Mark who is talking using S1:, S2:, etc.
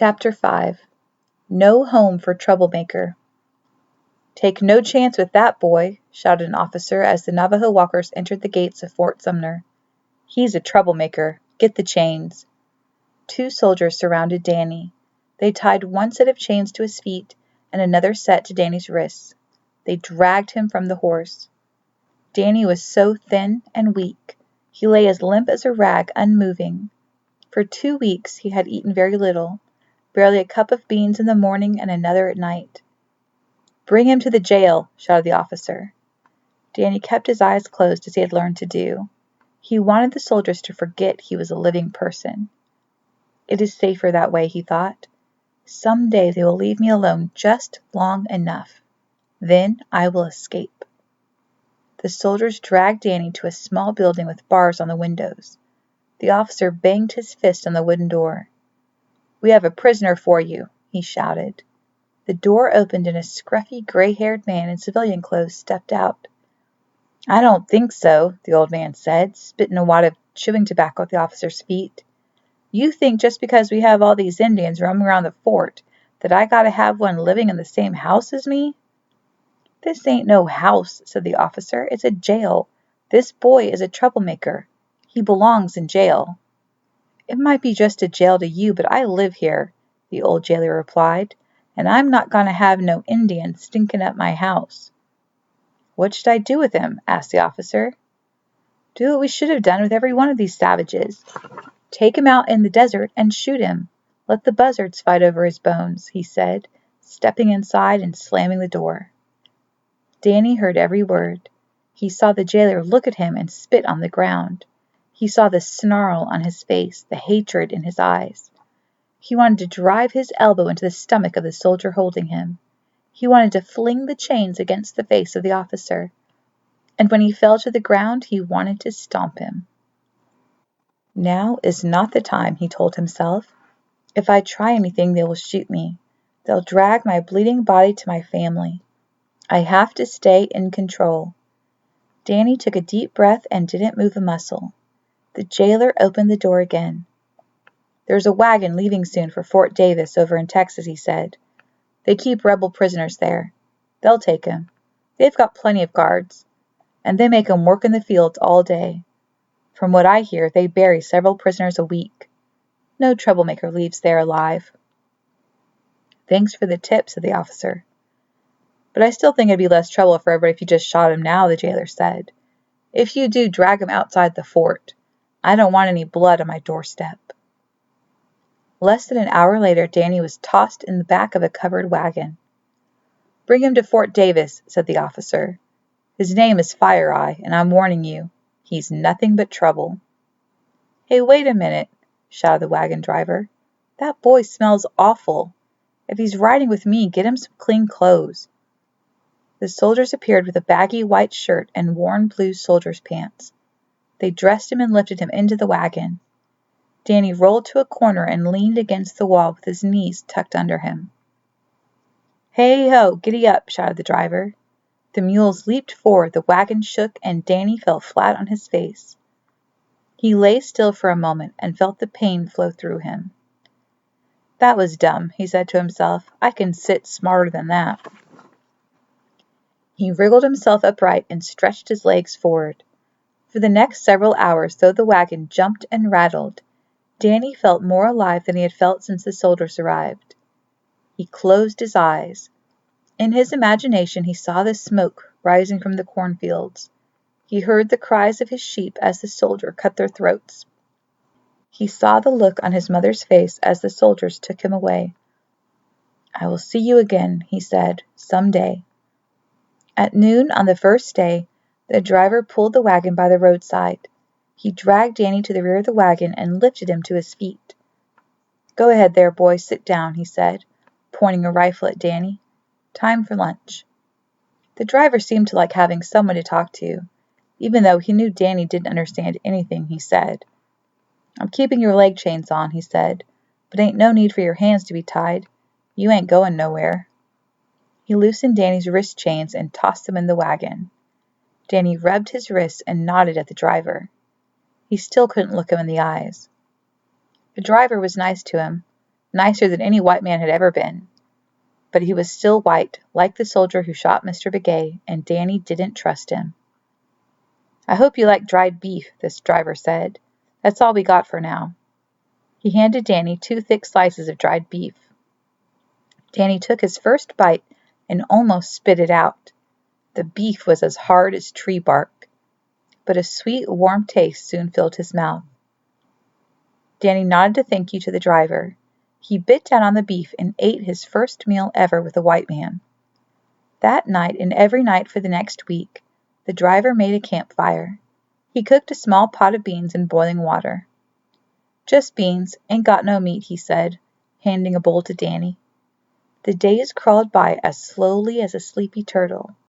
S1: Chapter 5. No Home for Troublemaker. "Take no chance with that boy," shouted an officer as the Navajo walkers entered the gates of Fort Sumner. "He's a troublemaker. Get the chains." 2 soldiers surrounded Danny. They tied one set of chains to his feet and another set to Danny's wrists. They dragged him from the horse. Danny was so thin and weak. He lay as limp as a rag, unmoving. For 2 weeks he had eaten very little, barely a cup of beans in the morning and another at night. "Bring him to the jail," shouted the officer. Danny kept his eyes closed as he had learned to do. He wanted the soldiers to forget he was a living person. "It is safer that way," he thought. "Some day they will leave me alone just long enough. Then I will escape." The soldiers dragged Danny to a small building with bars on the windows. The officer banged his fist on the wooden door. "We have a prisoner for you," he shouted. The door opened and a scruffy, gray-haired man in civilian clothes stepped out. "I don't think so," the old man said, spitting a wad of chewing tobacco at the officer's feet. "You think just because we have all these Indians roaming around the fort that I gotta have one living in the same house as me?" "This ain't no house," said the officer. "It's a jail. This boy is a troublemaker. He belongs in jail." "It might be just a jail to you, but I live here," the old jailer replied, "and I'm not going to have no Indian stinking up my house." "What should I do with him?" asked the officer. "Do what we should have done with every one of these savages. Take him out in the desert and shoot him. Let the buzzards fight over his bones," he said, stepping inside and slamming the door. Danny heard every word. He saw the jailer look at him and spit on the ground. He saw the snarl on his face, the hatred in his eyes. He wanted to drive his elbow into the stomach of the soldier holding him. He wanted to fling the chains against the face of the officer. And when he fell to the ground, he wanted to stomp him. "Now is not the time," he told himself. "If I try anything, they will shoot me. They'll drag my bleeding body to my family. I have to stay in control." Danny took a deep breath and didn't move a muscle. The jailer opened the door again. "There's a wagon leaving soon for Fort Davis over in Texas," he said. "They keep rebel prisoners there. They'll take 'em. They've got plenty of guards. And they make 'em work in the fields all day. From what I hear, they bury several prisoners a week. No troublemaker leaves there alive." "Thanks for the tip," said the officer. "But I still think it'd be less trouble for everybody if you just shot him now," the jailer said. "If you do, drag him outside the fort. I don't want any blood on my doorstep." Less than an hour later, Danny was tossed in the back of a covered wagon. "Bring him to Fort Davis," said the officer. "His name is Fire Eye, and I'm warning you, he's nothing but trouble." "Hey, wait a minute," shouted the wagon driver. "That boy smells awful. If he's riding with me, get him some clean clothes." The soldiers appeared with a baggy white shirt and worn blue soldier's pants. They dressed him and lifted him into the wagon. Danny rolled to a corner and leaned against the wall with his knees tucked under him. "Hey-ho, giddy up," shouted the driver. The mules leaped forward, the wagon shook, and Danny fell flat on his face. He lay still for a moment and felt the pain flow through him. "That was dumb," he said to himself. "I can sit smarter than that." He wriggled himself upright and stretched his legs forward. For the next several hours, though the wagon jumped and rattled, Danny felt more alive than he had felt since the soldiers arrived. He closed his eyes. In his imagination he saw the smoke rising from the cornfields. He heard the cries of his sheep as the soldier cut their throats. He saw the look on his mother's face as the soldiers took him away. "I will see you again," he said, "some day." At noon on the first day, the driver pulled the wagon by the roadside. He dragged Danny to the rear of the wagon and lifted him to his feet. "Go ahead there, boy, sit down," he said, pointing a rifle at Danny. "Time for lunch." The driver seemed to like having someone to talk to, even though he knew Danny didn't understand anything he said. "I'm keeping your leg chains on," he said, "but ain't no need for your hands to be tied. You ain't going nowhere." He loosened Danny's wrist chains and tossed them in the wagon. Danny rubbed his wrists and nodded at the driver. He still couldn't look him in the eyes. The driver was nice to him, nicer than any white man had ever been. But he was still white, like the soldier who shot Mr. Begay, and Danny didn't trust him. "I hope you like dried beef," this driver said. "That's all we got for now." He handed Danny 2 thick slices of dried beef. Danny took his first bite and almost spit it out. The beef was as hard as tree bark, but a sweet, warm taste soon filled his mouth. Danny nodded a thank you to the driver. He bit down on the beef and ate his first meal ever with a white man. That night and every night for the next week, the driver made a campfire. He cooked a small pot of beans in boiling water. "Just beans, ain't got no meat," he said, handing a bowl to Danny. The days crawled by as slowly as a sleepy turtle.